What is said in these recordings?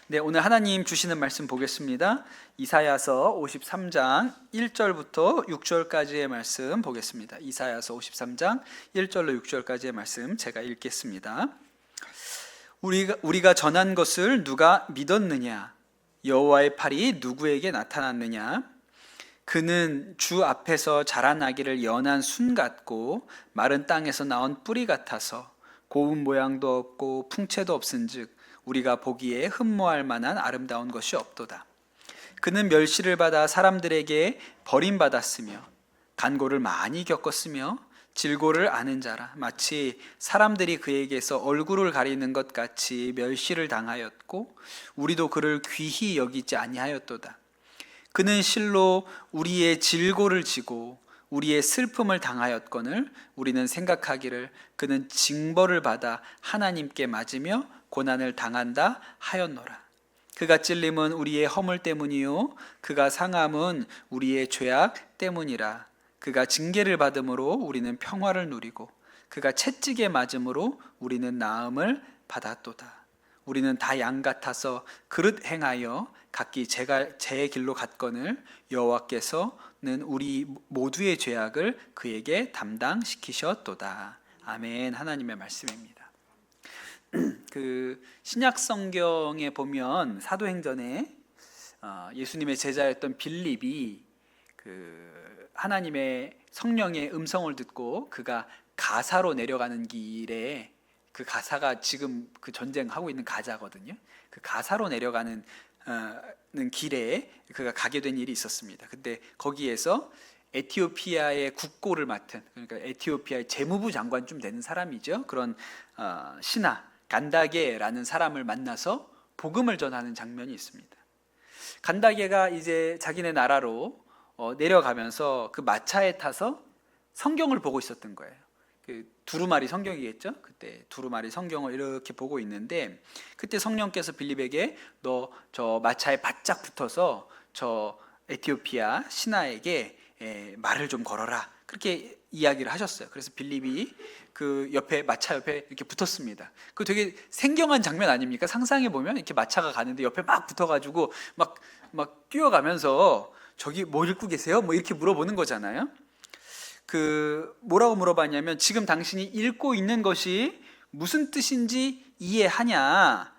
네, 오늘 하나님 주시는 말씀 보겠습니다. 이사야서 53장 1절부터 6절까지의 말씀 보겠습니다. 이사야서 53장 1절로 6절까지의 말씀 제가 읽겠습니다. 우리가 전한 것을 누가 믿었느냐? 여호와의 팔이 누구에게 나타났느냐? 그는 주 앞에서 자라나기를 연한 순 같고 마른 땅에서 나온 뿌리 같아서 고운 모양도 없고 풍채도 없은즉 우리가 보기에 흠모할 만한 아름다운 것이 없도다. 그는 멸시를 받아 사람들에게 버림받았으며 간고를 많이 겪었으며 질고를 아는 자라. 마치 사람들이 그에게서 얼굴을 가리는 것 같이 멸시를 당하였고 우리도 그를 귀히 여기지 아니하였도다. 그는 실로 우리의 질고를 지고 우리의 슬픔을 당하였거늘 우리는 생각하기를 그는 징벌을 받아 하나님께 맞으며 고난을 당한다 하였노라. 그가 찔림은 우리의 허물 때문이요 그가 상함은 우리의 죄악 때문이라. 그가 징계를 받음으로 우리는 평화를 누리고 그가 채찍에 맞음으로 우리는 나음을 받았도다. 우리는 다 양 같아서 그릇 행하여 각기 제 길로 갔거늘 여호와께서는 우리 모두의 죄악을 그에게 담당시키셨도다. 아멘. 하나님의 말씀입니다. 그 신약 성경에 보면 사도행전에 예수님의 제자였던 빌립이 그 하나님의 성령의 음성을 듣고 그가 가사로 내려가는 길에, 그 가사가 지금 그 전쟁하고 있는 가자거든요. 그 가사로 내려가는 길에 그가 가게 된 일이 있었습니다. 근데 거기에서 에티오피아의 국고를 맡은, 그러니까 에티오피아의 재무부 장관쯤 되는 사람이죠. 그런 신하 간다게라는 사람을 만나서 복음을 전하는 장면이 있습니다. 간다게가 이제 자기네 나라로 내려가면서 그 마차에 타서 성경을 보고 있었던 거예요. 그 두루마리 성경이겠죠. 그때 두루마리 성경을 이렇게 보고 있는데 그때 성령께서 빌립에게 너 저 마차에 바짝 붙어서 저 에티오피아 신하에게 말을 좀 걸어라, 그렇게 이야기를 하셨어요. 그래서 빌립이 그 옆에, 마차 옆에 이렇게 붙었습니다. 그 되게 생경한 장면 아닙니까? 상상해 보면 이렇게 마차가 가는데 옆에 막 붙어가지고 막 뛰어가면서 저기 뭐 읽고 계세요? 뭐 이렇게 물어보는 거잖아요. 그 뭐라고 물어봤냐면 지금 당신이 읽고 있는 것이 무슨 뜻인지 이해하냐,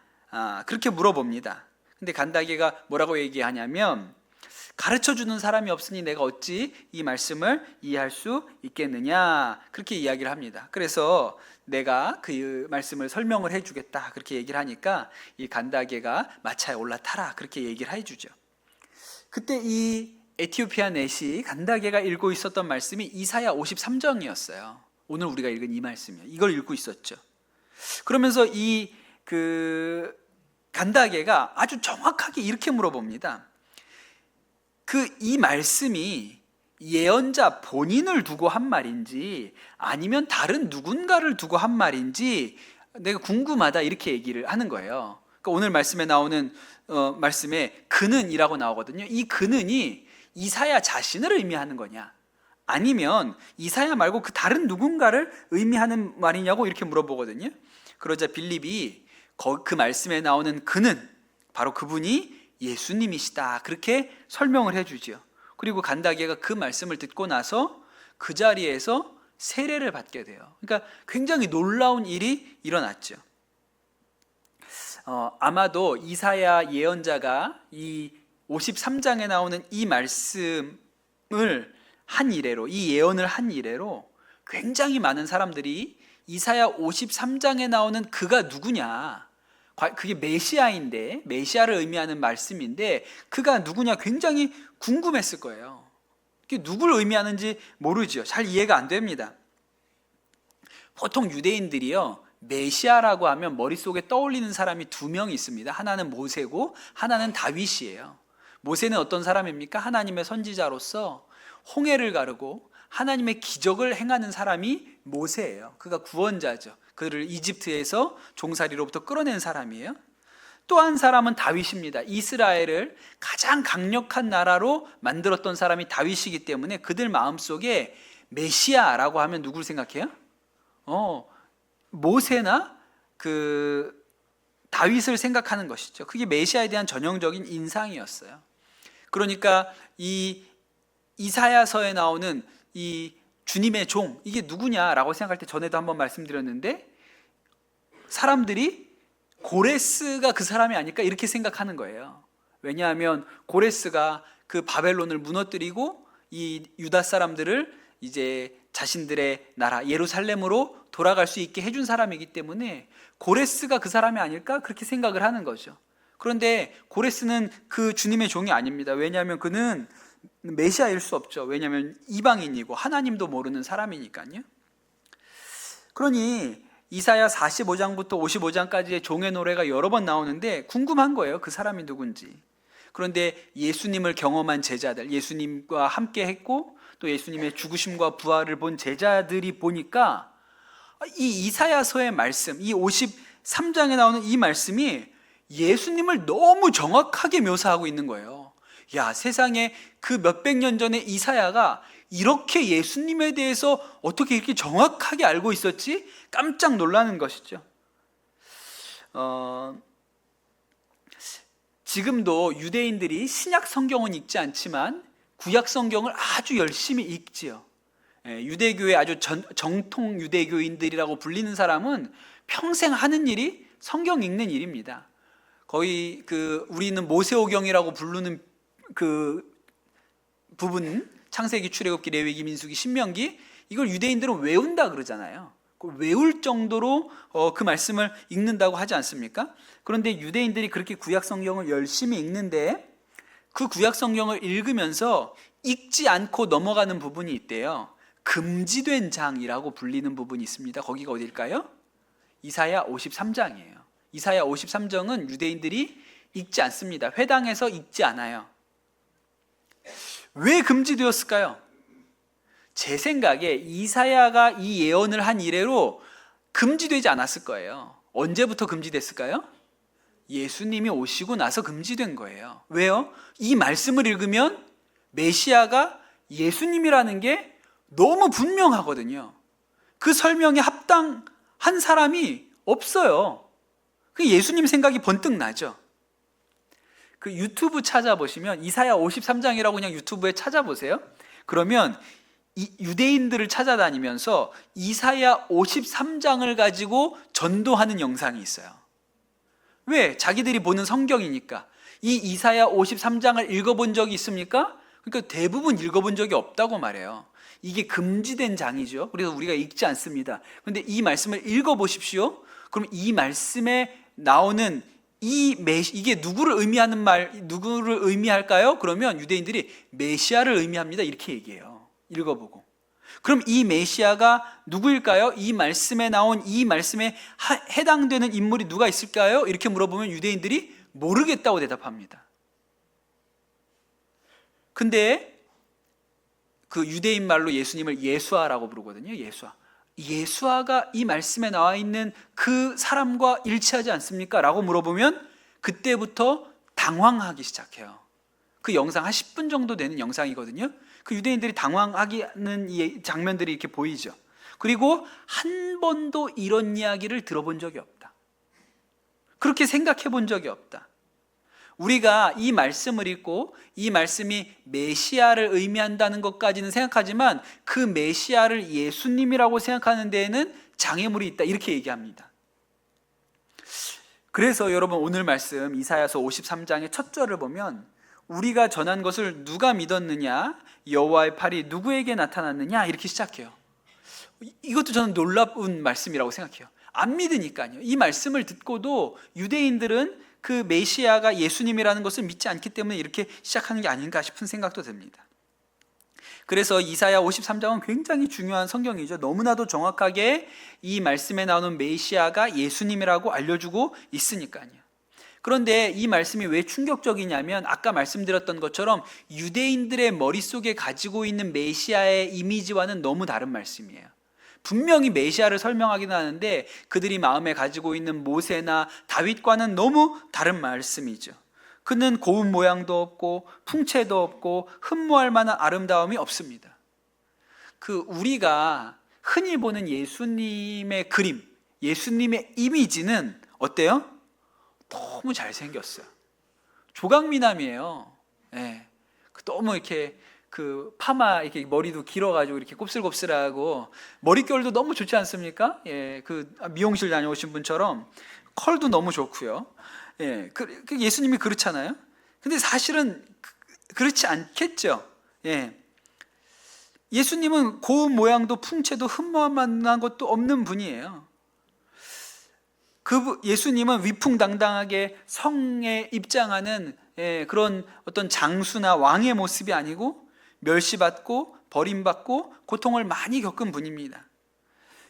그렇게 물어봅니다. 근데 간다게가 뭐라고 얘기하냐면 가르쳐주는 사람이 없으니 내가 어찌 이 말씀을 이해할 수 있겠느냐, 그렇게 이야기를 합니다. 그래서 내가 그 말씀을 설명을 해주겠다, 그렇게 얘기를 하니까 이 간다게가 마차에 올라타라, 그렇게 얘기를 해주죠. 그때 이 에티오피아 넷이 간다게가 읽고 있었던 말씀이 이사야 53장이었어요. 오늘 우리가 읽은 이 말씀이에요. 이걸 읽고 있었죠. 그러면서 이 간다게가 아주 정확하게 이렇게 물어봅니다. 이 말씀이 예언자 본인을 두고 한 말인지 아니면 다른 누군가를 두고 한 말인지 내가 궁금하다, 이렇게 얘기를 하는 거예요. 그러니까 오늘 말씀에 나오는 말씀에 그는이라고 나오거든요. 이 그는이 이사야 자신을 의미하는 거냐, 아니면 이사야 말고 그 다른 누군가를 의미하는 말이냐고 이렇게 물어보거든요. 그러자 빌립이 그 말씀에 나오는 그는 바로 그분이 예수님이시다, 그렇게 설명을 해주죠. 그리고 간다게가 그 말씀을 듣고 나서 그 자리에서 세례를 받게 돼요. 그러니까 굉장히 놀라운 일이 일어났죠. 아마도 이사야 예언자가 이 53장에 나오는 이 말씀을 한 이래로, 이 예언을 한 이래로 굉장히 많은 사람들이 이사야 53장에 나오는 그가 누구냐, 그게 메시아인데, 메시아를 의미하는 말씀인데 그가 누구냐 굉장히 궁금했을 거예요. 그게 누굴 의미하는지 모르죠. 잘 이해가 안 됩니다. 보통 유대인들이요, 메시아라고 하면 머릿속에 떠올리는 사람이 두 명이 있습니다. 하나는 모세고 하나는 다윗이에요. 모세는 어떤 사람입니까? 하나님의 선지자로서 홍해를 가르고 하나님의 기적을 행하는 사람이 모세예요. 그가 구원자죠. 그를 이집트에서 종살이로부터 끌어낸 사람이에요. 또 한 사람은 다윗입니다. 이스라엘을 가장 강력한 나라로 만들었던 사람이 다윗이기 때문에 그들 마음속에 메시아라고 하면 누굴 생각해요? 모세나 다윗을 생각하는 것이죠. 그게 메시아에 대한 전형적인 인상이었어요. 그러니까 이 이사야서에 나오는 이 주님의 종, 이게 누구냐라고 생각할 때 전에도 한번 말씀드렸는데, 사람들이 고레스가 그 사람이 아닐까 이렇게 생각하는 거예요. 왜냐하면 고레스가 그 바벨론을 무너뜨리고 이 유다 사람들을 이제 자신들의 나라 예루살렘으로 돌아갈 수 있게 해준 사람이기 때문에 고레스가 그 사람이 아닐까 그렇게 생각을 하는 거죠. 그런데 고레스는 그 주님의 종이 아닙니다. 왜냐하면 그는 메시아일 수 없죠. 왜냐하면 이방인이고 하나님도 모르는 사람이니까요. 그러니 이사야 45장부터 55장까지의 종의 노래가 여러 번 나오는데 궁금한 거예요. 그 사람이 누군지. 그런데 예수님을 경험한 제자들, 예수님과 함께 했고 또 예수님의 죽으심과 부활을 본 제자들이 보니까 이 이사야서의 말씀, 이 53장에 나오는 이 말씀이 예수님을 너무 정확하게 묘사하고 있는 거예요. 야, 세상에 그 몇백 년 전에 이사야가 이렇게 예수님에 대해서 어떻게 이렇게 정확하게 알고 있었지? 깜짝 놀라는 것이죠. 지금도 유대인들이 신약 성경은 읽지 않지만 구약 성경을 아주 열심히 읽지요. 유대교의 아주 정통 유대교인들이라고 불리는 사람은 평생 하는 일이 성경 읽는 일입니다. 거의 우리는 모세오경이라고 부르는 그 부분, 창세기, 출애굽기, 레위기, 민수기, 신명기, 이걸 유대인들은 외운다 그러잖아요. 외울 정도로 그 말씀을 읽는다고 하지 않습니까? 그런데 유대인들이 그렇게 구약 성경을 열심히 읽는데 그 구약 성경을 읽으면서 읽지 않고 넘어가는 부분이 있대요. 금지된 장이라고 불리는 부분이 있습니다. 거기가 어딜까요? 이사야 53장이에요. 이사야 53장은 유대인들이 읽지 않습니다. 회당에서 읽지 않아요. 왜 금지되었을까요? 제 생각에 이사야가 이 예언을 한 이래로 금지되지 않았을 거예요. 언제부터 금지됐을까요? 예수님이 오시고 나서 금지된 거예요. 왜요? 이 말씀을 읽으면 메시아가 예수님이라는 게 너무 분명하거든요. 그 설명에 합당한 사람이 없어요. 그 예수님 생각이 번뜩 나죠. 그 유튜브 찾아보시면 이사야 53장이라고 그냥 유튜브에 찾아보세요. 그러면 이 유대인들을 찾아다니면서 이사야 53장을 가지고 전도하는 영상이 있어요. 왜? 자기들이 보는 성경이니까. 이 이사야 53장을 읽어본 적이 있습니까? 그러니까 대부분 읽어본 적이 없다고 말해요. 이게 금지된 장이죠. 그래서 우리가 읽지 않습니다. 그런데 이 말씀을 읽어보십시오. 그럼 이 말씀에 나오는 이게 누구를 의미할까요? 그러면 유대인들이 메시아를 의미합니다. 이렇게 얘기해요. 읽어보고. 그럼 이 메시아가 누구일까요? 이 말씀에 나온 이 말씀에 해당되는 인물이 누가 있을까요? 이렇게 물어보면 유대인들이 모르겠다고 대답합니다. 근데 그 유대인 말로 예수님을 예수아라고 부르거든요. 예수아가 이 말씀에 나와 있는 그 사람과 일치하지 않습니까? 라고 물어보면 그때부터 당황하기 시작해요. 그 영상 한 10분 정도 되는 영상이거든요. 그 유대인들이 당황하는 이 장면들이 이렇게 보이죠. 그리고 한 번도 이런 이야기를 들어본 적이 없다. 그렇게 생각해 본 적이 없다. 우리가 이 말씀을 읽고 이 말씀이 메시아를 의미한다는 것까지는 생각하지만 그 메시아를 예수님이라고 생각하는 데에는 장애물이 있다, 이렇게 얘기합니다. 그래서 여러분 오늘 말씀 이사야서 53장의 첫 절을 보면 우리가 전한 것을 누가 믿었느냐, 여호와의 팔이 누구에게 나타났느냐, 이렇게 시작해요. 이것도 저는 놀라운 말씀이라고 생각해요. 안 믿으니까요. 이 말씀을 듣고도 유대인들은 그 메시아가 예수님이라는 것을 믿지 않기 때문에 이렇게 시작하는 게 아닌가 싶은 생각도 듭니다. 그래서 이사야 53장은 굉장히 중요한 성경이죠. 너무나도 정확하게 이 말씀에 나오는 메시아가 예수님이라고 알려주고 있으니까요. 그런데 이 말씀이 왜 충격적이냐면 아까 말씀드렸던 것처럼 유대인들의 머릿속에 가지고 있는 메시아의 이미지와는 너무 다른 말씀이에요. 분명히 메시아를 설명하기는 하는데 그들이 마음에 가지고 있는 모세나 다윗과는 너무 다른 말씀이죠. 그는 고운 모양도 없고 풍채도 없고 흠모할 만한 아름다움이 없습니다. 우리가 흔히 보는 예수님의 그림, 예수님의 이미지는 어때요? 너무 잘생겼어요. 조각미남이에요. 예. 너무 이렇게 그 파마 이렇게 머리도 길어가지고 이렇게 곱슬곱슬하고 머릿결도 너무 좋지 않습니까? 예, 그 미용실 다녀오신 분처럼 컬도 너무 좋고요. 예, 예수님이 그렇잖아요. 근데 사실은 그렇지 않겠죠. 예. 예수님은 고운 모양도 풍채도 흠모한 것도 없는 분이에요. 예수님은 위풍당당하게 성에 입장하는 그런 어떤 장수나 왕의 모습이 아니고 멸시받고 버림받고 고통을 많이 겪은 분입니다.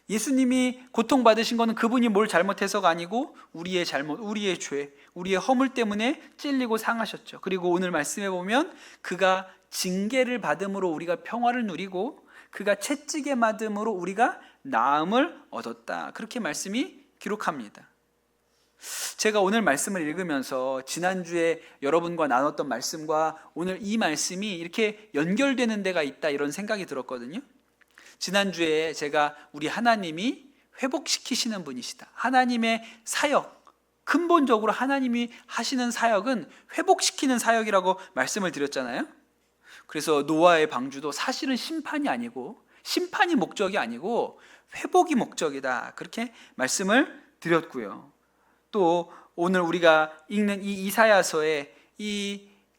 예수님이 고통받으신 것은 그분이 뭘 잘못해서가 아니고 우리의 잘못, 우리의 죄, 우리의 허물 때문에 찔리고 상하셨죠. 그리고 오늘 말씀해 보면 그가 징계를 받음으로 우리가 평화를 누리고 그가 채찍에 맞음으로 우리가 나음을 얻었다. 그렇게 말씀이 기록합니다. 제가 오늘 말씀을 읽으면서 지난주에 여러분과 나눴던 말씀과 오늘 이 말씀이 이렇게 연결되는 데가 있다 이런 생각이 들었거든요. 지난주에 제가 우리 하나님이 회복시키시는 분이시다. 하나님의 사역, 근본적으로 하나님이 하시는 사역은 회복시키는 사역이라고 말씀을 드렸잖아요. 그래서 노아의 방주도 사실은 심판이 아니고 심판이 목적이 아니고 회복이 목적이다. 그렇게 말씀을 드렸고요. 또 오늘 우리가 읽는 이 이사야서에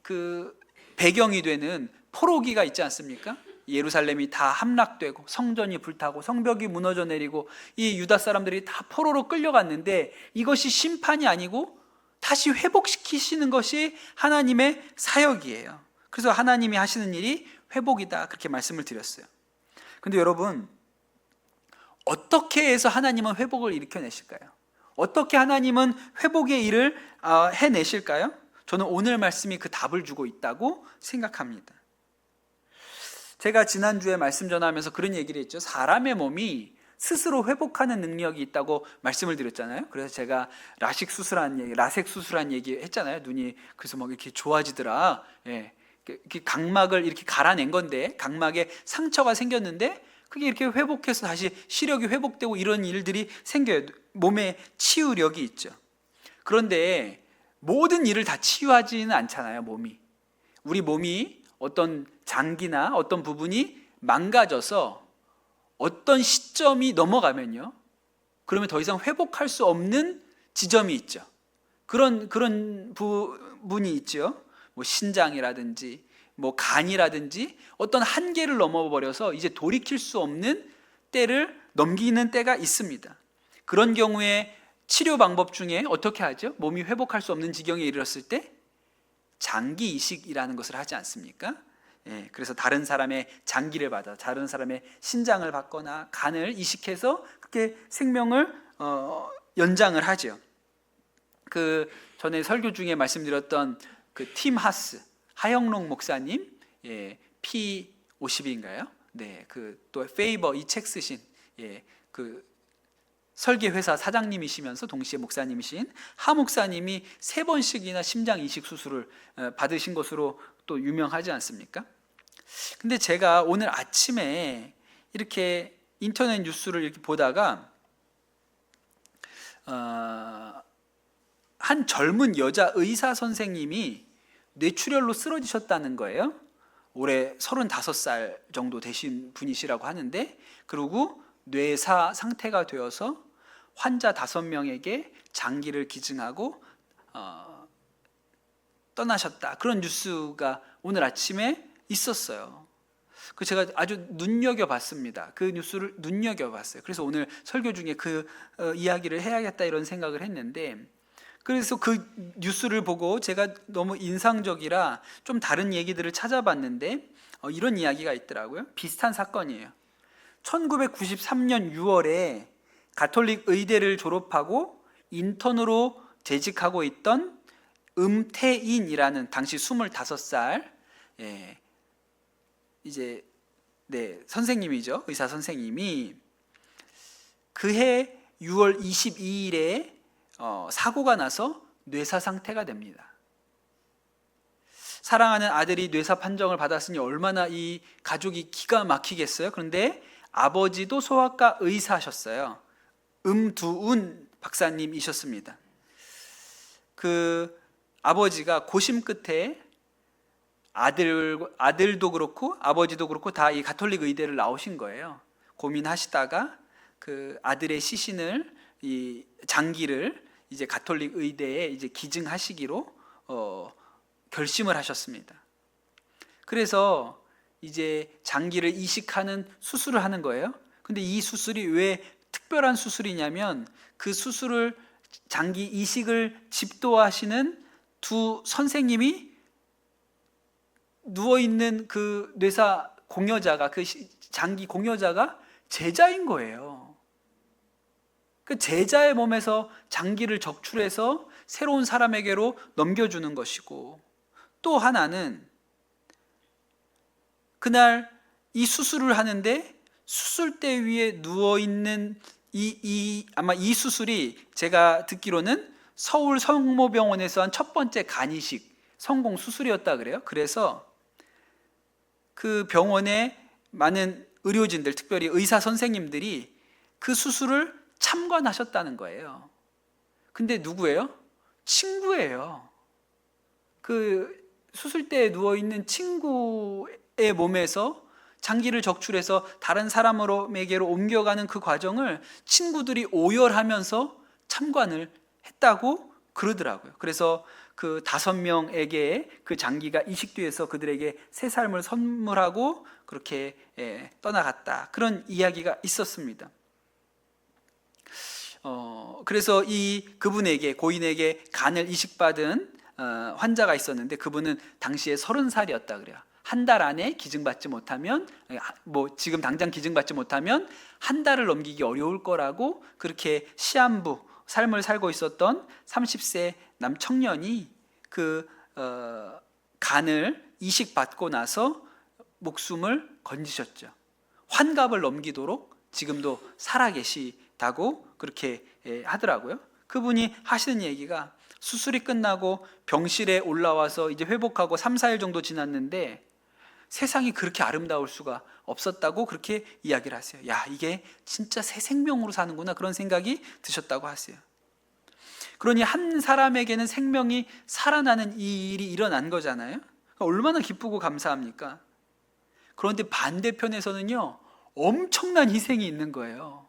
그 배경이 되는 포로기가 있지 않습니까? 예루살렘이 다 함락되고 성전이 불타고 성벽이 무너져 내리고 이 유다 사람들이 다 포로로 끌려갔는데 이것이 심판이 아니고 다시 회복시키시는 것이 하나님의 사역이에요. 그래서 하나님이 하시는 일이 회복이다 그렇게 말씀을 드렸어요. 근데 여러분, 어떻게 해서 하나님은 회복을 일으켜내실까요? 어떻게 하나님은 회복의 일을 해내실까요? 저는 오늘 말씀이 그 답을 주고 있다고 생각합니다. 제가 지난주에 말씀 전하면서 그런 얘기를 했죠. 사람의 몸이 스스로 회복하는 능력이 있다고 말씀을 드렸잖아요. 그래서 제가 라섹 수술한 얘기 했잖아요. 눈이 그래서 막 이렇게 좋아지더라. 예. 이렇게 각막을 이렇게 갈아낸 건데 각막에 상처가 생겼는데 그게 이렇게 회복해서 다시 시력이 회복되고 이런 일들이 생겨요. 몸에 치유력이 있죠. 그런데 모든 일을 다 치유하지는 않잖아요. 우리 몸이 어떤 장기나 어떤 부분이 망가져서 어떤 시점이 넘어가면요, 그러면 더 이상 회복할 수 없는 지점이 있죠. 그런 부분이 있죠. 뭐 신장이라든지 뭐 간이라든지 어떤 한계를 넘어버려서 이제 돌이킬 수 없는 때를 넘기는 때가 있습니다. 그런 경우에 치료 방법 중에 어떻게 하죠? 몸이 회복할 수 없는 지경에 이르렀을 때 장기 이식이라는 것을 하지 않습니까? 예, 그래서 다른 사람의 장기를 받아 다른 사람의 신장을 받거나 간을 이식해서 그렇게 생명을 연장을 하죠. 그 전에 설교 중에 말씀드렸던 그 팀 하스 하영롱 목사님, 예, P50인가요? 네, 그 또 페이버 이 책 쓰신 그 설계 회사 사장님이시면서 동시에 목사님이신 하 목사님이 3번씩이나 심장 이식 수술을 받으신 것으로 또 유명하지 않습니까? 근데 제가 오늘 아침에 이렇게 인터넷 뉴스를 이렇게 보다가 한 젊은 여자 의사 선생님이 뇌출혈로 쓰러지셨다는 거예요. 올해 35살 정도 되신 분이시라고 하는데, 그리고 뇌사 상태가 되어서 환자 5명에게 장기를 기증하고 떠나셨다. 그런 뉴스가 오늘 아침에 있었어요. 그 제가 아주 눈여겨봤습니다. 그 뉴스를 눈여겨봤어요. 그래서 오늘 설교 중에 그 이야기를 해야겠다 이런 생각을 했는데, 그래서 그 뉴스를 보고 제가 너무 인상적이라 좀 다른 얘기들을 찾아봤는데 이런 이야기가 있더라고요. 비슷한 사건이에요. 1993년 6월에 가톨릭 의대를 졸업하고 인턴으로 재직하고 있던 음태인이라는 당시 25살 이제 선생님이죠. 의사 선생님이 그해 6월 22일에 사고가 나서 뇌사 상태가 됩니다. 사랑하는 아들이 뇌사 판정을 받았으니 얼마나 이 가족이 기가 막히겠어요. 그런데 아버지도 소아과 의사셨어요. 음두운 박사님이셨습니다. 그 아버지가 고심 끝에 아들도 그렇고 아버지도 그렇고 다 이 가톨릭 의대를 나오신 거예요. 고민하시다가 그 아들의 시신을 이 장기를 이제 가톨릭 의대에 이제 기증하시기로 결심을 하셨습니다. 그래서 이제 장기를 이식하는 수술을 하는 거예요. 근데 이 수술이 왜 특별한 수술이냐면 그 수술을 장기 이식을 집도하시는 두 선생님이 누워있는 그 뇌사 공여자가 그 장기 공여자가 제자인 거예요. 그 제자의 몸에서 장기를 적출해서 새로운 사람에게로 넘겨주는 것이고, 또 하나는 그날 이 수술을 하는데 수술대 위에 누워있는 아마 이 수술이 제가 듣기로는 서울 성모병원에서 한 첫 번째 간이식 성공 수술이었다 그래요. 그래서 그 병원에 많은 의료진들, 특별히 의사 선생님들이 그 수술을 참관하셨다는 거예요. 근데 누구예요? 친구예요. 그 수술대에 누워있는 친구의 몸에서 장기를 적출해서 다른 사람에게로 옮겨가는 그 과정을 친구들이 오열하면서 참관을 했다고 그러더라고요. 그래서 그 5명에게 그 장기가 이식돼서 그들에게 새 삶을 선물하고 그렇게 떠나갔다. 그런 이야기가 있었습니다. 그래서 그분에게, 고인에게 간을 이식받은 환자가 있었는데 그분은 당시에 30살이었다 그래요. 한 달 안에 기증받지 못하면, 지금 당장 기증받지 못하면 한 달을 넘기기 어려울 거라고 그렇게 시한부 삶을 살고 있었던 30세 남 청년이 그 간을 이식받고 나서 목숨을 건지셨죠. 환갑을 넘기도록 지금도 살아계시다고 그렇게 하더라고요. 그분이 하시는 얘기가 수술이 끝나고 병실에 올라와서 이제 회복하고 3, 4일 정도 지났는데 세상이 그렇게 아름다울 수가 없었다고 그렇게 이야기를 하세요. 야, 이게 진짜 새 생명으로 사는구나, 그런 생각이 드셨다고 하세요. 그러니 한 사람에게는 생명이 살아나는 이 일이 일어난 거잖아요. 얼마나 기쁘고 감사합니까? 그런데 반대편에서는요, 엄청난 희생이 있는 거예요.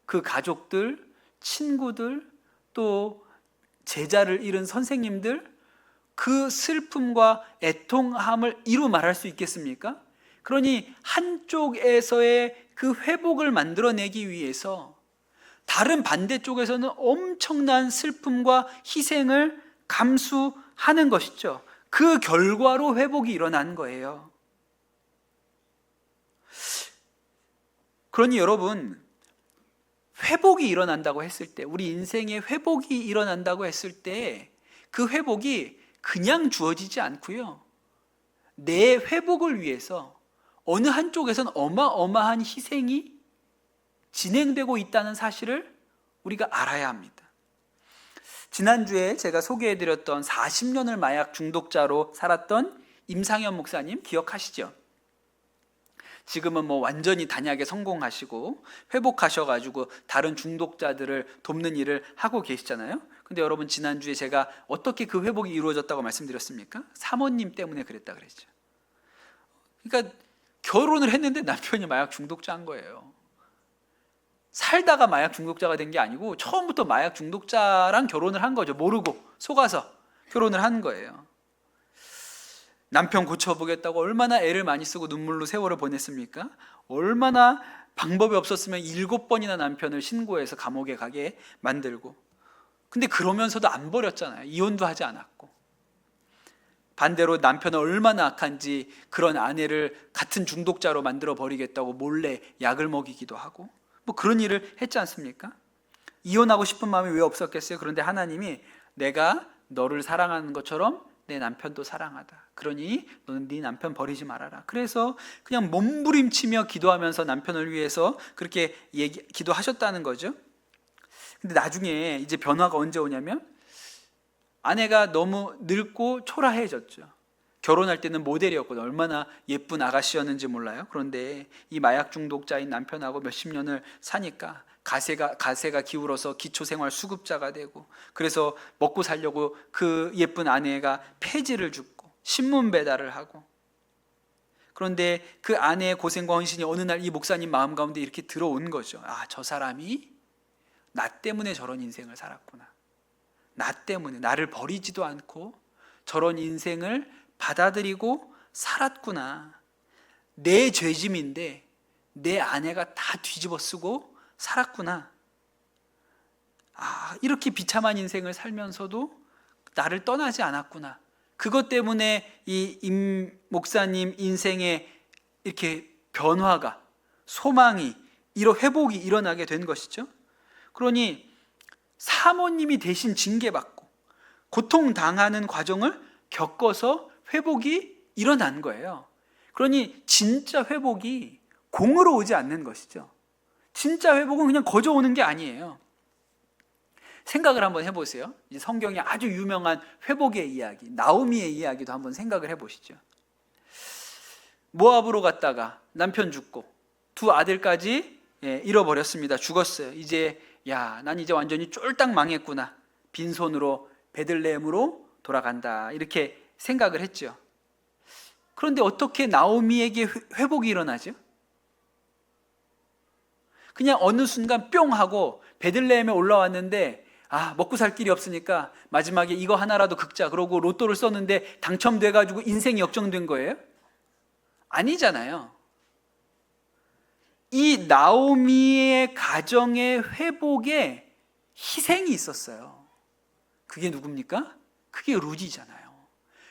그 가족들, 친구들, 또 제자를 잃은 선생님들, 그 슬픔과 애통함을 이루 말할 수 있겠습니까? 그러니 한쪽에서의 그 회복을 만들어내기 위해서 다른 반대쪽에서는 엄청난 슬픔과 희생을 감수하는 것이죠. 그 결과로 회복이 일어난 거예요. 그러니 여러분, 회복이 일어난다고 했을 때, 우리 인생에 회복이 일어난다고 했을 때 그 회복이 그냥 주어지지 않고요, 내 회복을 위해서 어느 한쪽에서는 어마어마한 희생이 진행되고 있다는 사실을 우리가 알아야 합니다. 지난주에 제가 소개해드렸던 40년을 마약 중독자로 살았던 임상현 목사님 기억하시죠? 지금은 완전히 단약에 성공하시고 회복하셔가지고 다른 중독자들을 돕는 일을 하고 계시잖아요. 근데 여러분, 지난주에 제가 어떻게 그 회복이 이루어졌다고 말씀드렸습니까? 사모님 때문에 그랬다 그랬죠. 그러니까 결혼을 했는데 남편이 마약 중독자인 거예요. 살다가 마약 중독자가 된 게 아니고 처음부터 마약 중독자랑 결혼을 한 거죠. 모르고 속아서 결혼을 한 거예요. 남편 고쳐보겠다고 얼마나 애를 많이 쓰고 눈물로 세월을 보냈습니까? 얼마나 방법이 없었으면 7번이나 남편을 신고해서 감옥에 가게 만들고. 근데 그러면서도 안 버렸잖아요. 이혼도 하지 않았고. 반대로 남편은 얼마나 악한지 그런 아내를 같은 중독자로 만들어 버리겠다고 몰래 약을 먹이기도 하고 그런 일을 했지 않습니까? 이혼하고 싶은 마음이 왜 없었겠어요? 그런데 하나님이 내가 너를 사랑하는 것처럼 내 남편도 사랑하다. 그러니 너는 네 남편 버리지 말아라. 그래서 그냥 몸부림치며 기도하면서 남편을 위해서 그렇게 기도하셨다는 거죠. 근데 나중에 이제 변화가 언제 오냐면 아내가 너무 늙고 초라해졌죠. 결혼할 때는 모델이었거든요. 얼마나 예쁜 아가씨였는지 몰라요. 그런데 이 마약 중독자인 남편하고 몇십 년을 사니까 가세가 기울어서 기초생활 수급자가 되고, 그래서 먹고 살려고 그 예쁜 아내가 폐지를 줍고 신문 배달을 하고, 그런데 그 아내의 고생과 헌신이 어느 날 이 목사님 마음 가운데 이렇게 들어온 거죠. 아, 저 사람이 나 때문에 저런 인생을 살았구나. 나 때문에 나를 버리지도 않고 저런 인생을 받아들이고 살았구나. 내 죄짐인데 내 아내가 다 뒤집어 쓰고 살았구나. 아, 이렇게 비참한 인생을 살면서도 나를 떠나지 않았구나. 그것 때문에 이 임 목사님 인생에 이렇게 변화가, 소망이, 이런 회복이 일어나게 된 것이죠. 그러니 사모님이 대신 징계받고 고통당하는 과정을 겪어서 회복이 일어난 거예요. 그러니 진짜 회복이 공으로 오지 않는 것이죠. 진짜 회복은 그냥 거저 오는 게 아니에요. 생각을 한번 해보세요. 이제 성경에 아주 유명한 회복의 이야기, 나오미의 이야기도 한번 생각을 해보시죠. 모압으로 갔다가 남편 죽고 두 아들까지 잃어버렸습니다. 죽었어요. 이제 난 이제 완전히 쫄딱 망했구나. 빈손으로 베들레헴으로 돌아간다. 이렇게 생각을 했죠. 그런데 어떻게 나오미에게 회복이 일어나죠? 그냥 어느 순간 뿅 하고 베들레헴에 올라왔는데, 먹고 살 길이 없으니까 마지막에 이거 하나라도 긁자 그러고 로또를 썼는데 당첨돼가지고 인생이 역정된 거예요? 아니잖아요. 이 나오미의 가정의 회복에 희생이 있었어요. 그게 누굽니까? 그게 룻이잖아요.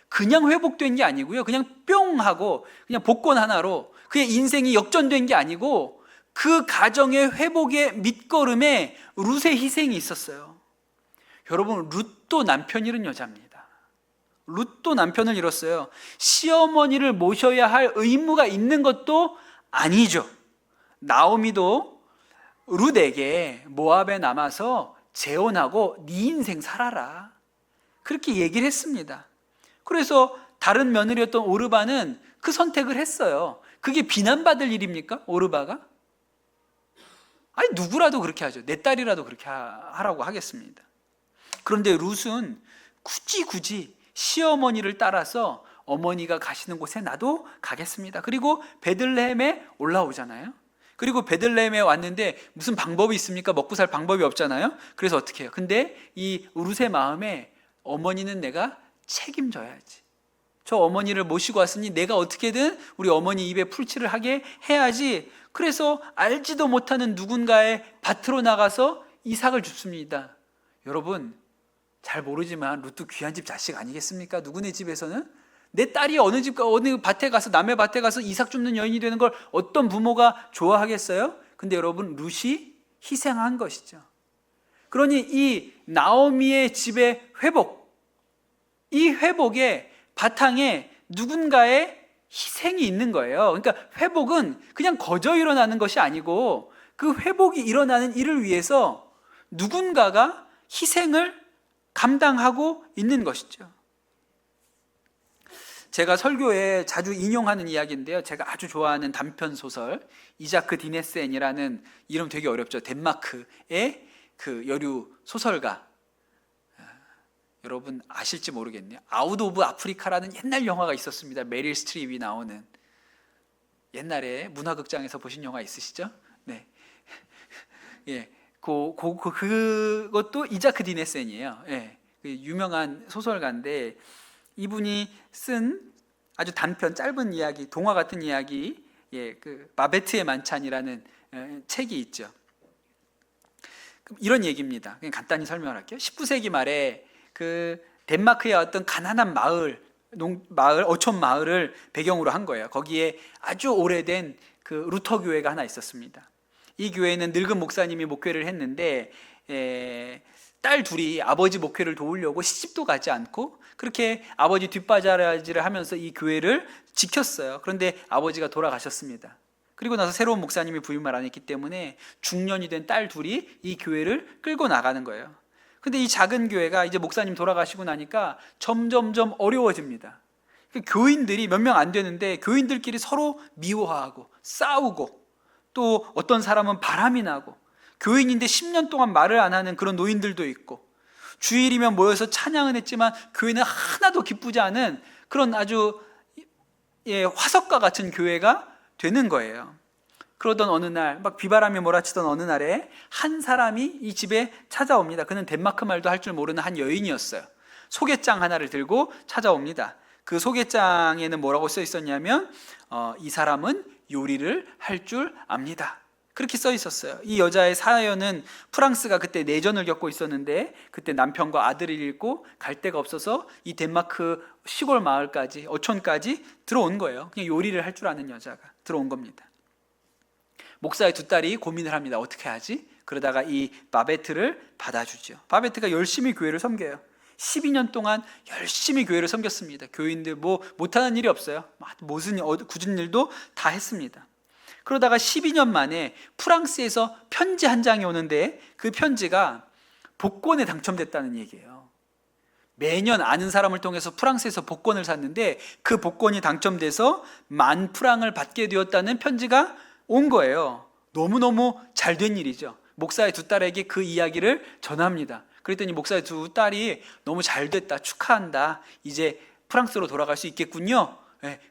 그냥 회복된 게 아니고요. 그냥 뿅 하고 그냥 복권 하나로 그의 인생이 역전된 게 아니고, 그 가정의 회복의 밑거름에 룻의 희생이 있었어요. 여러분, 룻도 남편 잃은 여자입니다. 룻도 남편을 잃었어요. 시어머니를 모셔야 할 의무가 있는 것도 아니죠. 나오미도 룻에게 모압에 남아서 재혼하고 네 인생 살아라, 그렇게 얘기를 했습니다. 그래서 다른 며느리였던 오르바는 그 선택을 했어요. 그게 비난받을 일입니까? 오르바가? 아니, 누구라도 그렇게 하죠. 내 딸이라도 그렇게 하라고 하겠습니다. 그런데 룻은 굳이 시어머니를 따라서 어머니가 가시는 곳에 나도 가겠습니다. 그리고 베들레헴에 올라오잖아요. 그리고 베들레헴에 왔는데 무슨 방법이 있습니까? 먹고 살 방법이 없잖아요. 그래서 어떻게 해요? 근데 이 룻의 마음에 어머니는 내가 책임져야지. 저 어머니를 모시고 왔으니 내가 어떻게든 우리 어머니 입에 풀칠을 하게 해야지. 그래서 알지도 못하는 누군가의 밭으로 나가서 이삭을 줍습니다. 여러분, 잘 모르지만 룻도 귀한 집 자식 아니겠습니까? 누구네 집에서는 내 딸이 어느 밭에 가서, 남의 밭에 가서 이삭 줍는 여인이 되는 걸 어떤 부모가 좋아하겠어요? 근데 여러분, 룻이 희생한 것이죠. 그러니 이 나오미의 집의 회복, 이 회복의 바탕에 누군가의 희생이 있는 거예요. 그러니까 회복은 그냥 거저 일어나는 것이 아니고, 그 회복이 일어나는 일을 위해서 누군가가 희생을 감당하고 있는 것이죠. 제가 설교에 자주 인용하는 이야기인데요. 제가 아주 좋아하는 단편 소설, 이자크 디네센이라는, 이름 되게 어렵죠. 덴마크의 그 여류 소설가, 여러분 아실지 모르겠네요. 아웃 오브 아프리카라는 옛날 영화가 있었습니다. 메릴 스트립이 나오는. 옛날에 문화극장에서 보신 영화 있으시죠? 네. 예. 그것도 이자크 디네센이에요. 예. 그 유명한 소설가인데, 이분이 쓴 아주 단편 짧은 이야기, 동화 같은 이야기, 그 마베트의 만찬이라는 책이 있죠. 이런 얘기입니다. 그냥 간단히 설명할게요. 19세기 말에 그 덴마크의 어떤 가난한 마을, 어촌 마을을 배경으로 한 거예요. 거기에 아주 오래된 그 루터 교회가 하나 있었습니다. 이 교회는 늙은 목사님이 목회를 했는데, 딸 둘이 아버지 목회를 도우려고 시집도 가지 않고 그렇게 아버지 뒷바라지를 하면서 이 교회를 지켰어요. 그런데 아버지가 돌아가셨습니다. 그리고 나서 새로운 목사님이 부임을 안 했기 때문에 중년이 된 딸 둘이 이 교회를 끌고 나가는 거예요. 근데 이 작은 교회가 이제 목사님 돌아가시고 나니까 점점점 어려워집니다. 교인들이 몇 명 안 되는데 교인들끼리 서로 미워하고 싸우고, 또 어떤 사람은 바람이 나고, 교인인데 10년 동안 말을 안 하는 그런 노인들도 있고, 주일이면 모여서 찬양은 했지만 교회는 하나도 기쁘지 않은 그런 아주 화석과 같은 교회가 되는 거예요. 그러던 어느 날, 막 비바람이 몰아치던 어느 날에 한 사람이 이 집에 찾아옵니다. 그는 덴마크 말도 할 줄 모르는 한 여인이었어요. 소개장 하나를 들고 찾아옵니다. 그 소개장에는 뭐라고 써 있었냐면 이 사람은 요리를 할 줄 압니다. 그렇게 써 있었어요. 이 여자의 사연은 프랑스가 그때 내전을 겪고 있었는데 그때 남편과 아들을 잃고 갈 데가 없어서 이 덴마크 시골 마을까지, 어촌까지 들어온 거예요. 그냥 요리를 할 줄 아는 여자가 들어온 겁니다. 목사의 두 딸이 고민을 합니다. 어떻게 하지? 그러다가 이 바베트를 받아주죠. 바베트가 열심히 교회를 섬겨요. 12년 동안 열심히 교회를 섬겼습니다. 교인들 뭐 못하는 일이 없어요. 무슨 굳은 일도 다 했습니다. 그러다가 12년 만에 프랑스에서 편지 한 장이 오는데 그 편지가 복권에 당첨됐다는 얘기예요. 매년 아는 사람을 통해서 프랑스에서 복권을 샀는데 그 복권이 당첨돼서 10,000프랑을 받게 되었다는 편지가 온 거예요. 너무너무 잘된 일이죠. 목사의 두 딸에게 그 이야기를 전합니다. 그랬더니 목사의 두 딸이 너무 잘됐다, 축하한다, 이제 프랑스로 돌아갈 수 있겠군요.